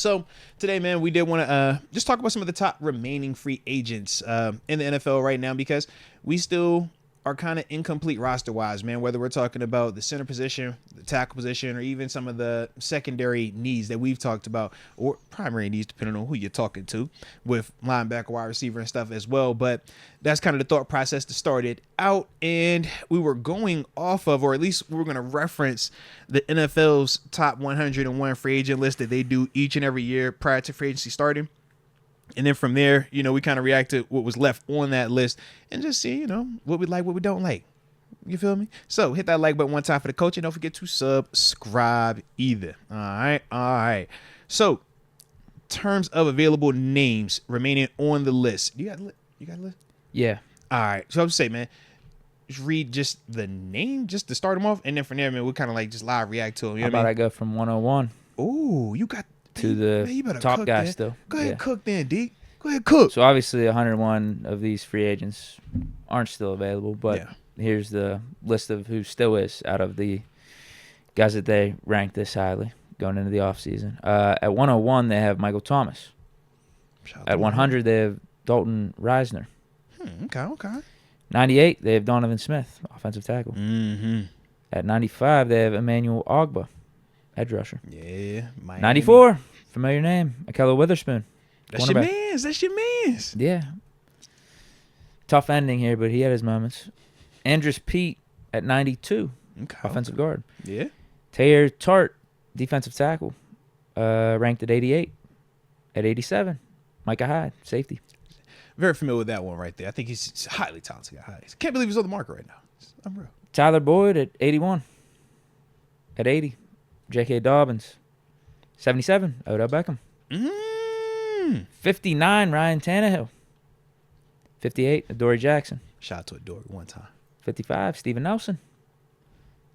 So today, man, we did want to just talk about some of the top remaining free agents in the NFL right now, because we still are kind of incomplete roster-wise, man, whether we're talking about the center position, the tackle position, or even some of the secondary needs that we've talked about, or primary needs, depending on who you're talking to, with linebacker, wide receiver, and stuff as well. But that's kind of the thought process that started out, and we were going off of, or at least we were going to reference the NFL's top 101 free agent list that they do each and every year prior to free agency starting. And then from there, we kind of react to what was left on that list and just see, what we like, what we don't like. You feel me? So hit that like button one time for the coach, and don't forget to subscribe either. All right. So, terms of available names remaining on the list. You got a list? Yeah. All right. So I would say, man, just read just the name just to start them off, and then from there, man, we'll kind of like just live react to them. How about I go from 101? Oh, you got to the top guy still. Go ahead and cook then, Deke. Go ahead and cook. So obviously 101 of these free agents aren't still available, but here's the list of who still is out of the guys that they ranked this highly going into the offseason. At 101, they have Michael Thomas. At 100, they have Dalton Reisner. Okay. 98, they have Donovan Smith, offensive tackle. Mm-hmm. At 95, they have Emmanuel Ogbah, edge rusher. Yeah. Miami. 94, familiar name, Akello Witherspoon. That's your mans. Yeah. Tough ending here, but he had his moments. Andrus Peat at 92, offensive guard. Yeah. Taylor Tart, defensive tackle, ranked at 88. At 87, Micah Hyde, safety. Very familiar with that one right there. I think he's highly talented guy. Can't believe he's on the market right now. I'm real. Tyler Boyd at 81. At 80, J.K. Dobbins. 77, Odell Beckham. 59, Ryan Tannehill. 58, Adoree Jackson. Shout out to Adoree one time. 55, Steven Nelson.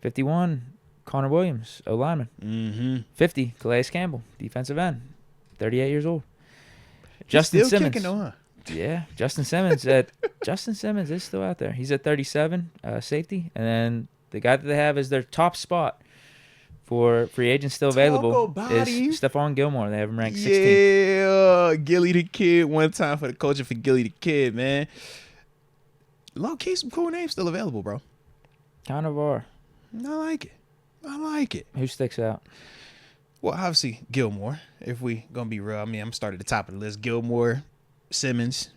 51, Connor Williams, O-lineman. 50, Calais Campbell, defensive end. 38 years old. Justin still Simmons. Kicking though, huh? Yeah, Justin Simmons Justin Simmons is still out there. He's at 37, safety. And then the guy that they have as their top spot for free agents still available is Stephon Gilmore. They have him ranked 16th. Yeah, Gilly the Kid. One time for the coaching for Gilly the Kid, man. Low key, some cool names still available, bro. Kind of are. I like it. Who sticks out? Well, obviously, Gilmore. If we going to be real, I'm starting at the top of the list. Gilmore, Simmons,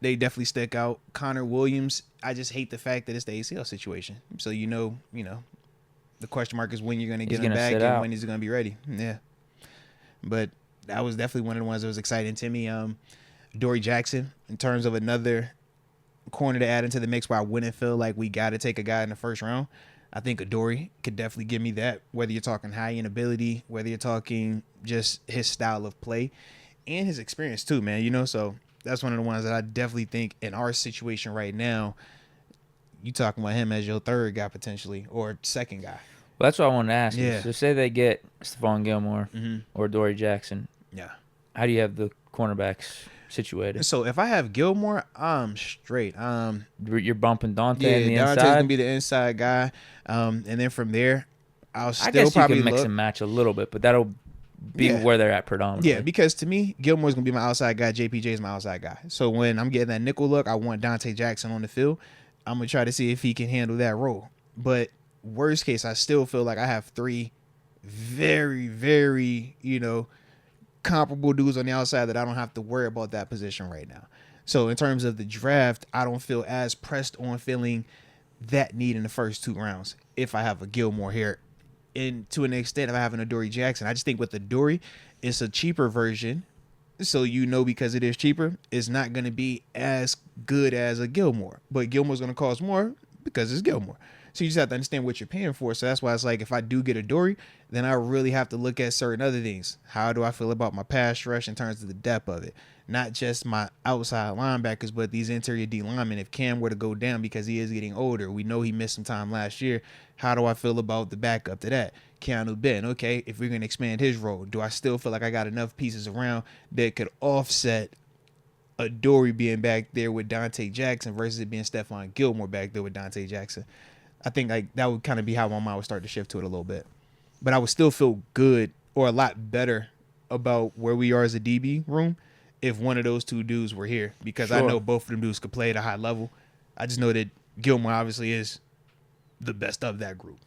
they definitely stick out. Connor Williams, I just hate the fact that it's the ACL situation. So, the question mark is when you're going to get him back and when he's going to be ready. Yeah. But that was definitely one of the ones that was exciting to me. Adoree Jackson, in terms of another corner to add into the mix where I wouldn't feel like we got to take a guy in the first round. I think Adoree could definitely give me that, whether you're talking high-end ability, whether you're talking just his style of play and his experience too, man. So that's one of the ones that I definitely think in our situation right now, you talking about him as your third guy potentially or second guy. Well, that's what I wanted to ask. Yeah. So say they get Stephon Gilmore or Adoree Jackson. Yeah. How do you have the cornerbacks situated? So if I have Gilmore, I'm straight. You're bumping Dante in the inside? Dante's going to be the inside guy. And then from there, I guess you can mix and match a little bit, but that'll be where they're at predominantly. Yeah, because to me, Gilmore's going to be my outside guy. JPJ is my outside guy. So when I'm getting that nickel look, I want Dante Jackson on the field. I'm going to try to see if he can handle that role. But worst case, I still feel like I have three very, very, comparable dudes on the outside that I don't have to worry about that position right now. So in terms of the draft, I don't feel as pressed on feeling that need in the first 2 rounds if I have a Gilmore here. And to an extent, if I have an Adoree Jackson, I just think with Adoree, it's a cheaper version. So because it is cheaper, it's not going to be as good as a Gilmore. But Gilmore's going to cost more because it's Gilmore. So you just have to understand what you're paying for. So that's why it's like if I do get Adoree, then I really have to look at certain other things. How do I feel about my pass rush in terms of the depth of it? Not just my outside linebackers, but these interior D linemen. If Cam were to go down because he is getting older, we know he missed some time last year. How do I feel about the backup to that? Keanu Ben, okay, if we're going to expand his role, do I still feel like I got enough pieces around that could offset Adoree being back there with Dante Jackson versus it being Stephon Gilmore back there with Dante Jackson? I think like that would kind of be how my mind would start to shift to it a little bit. But I would still feel good or a lot better about where we are as a DB room if one of those two dudes were here, because I know both of them dudes could play at a high level. I just know that Gilmore obviously is the best of that group.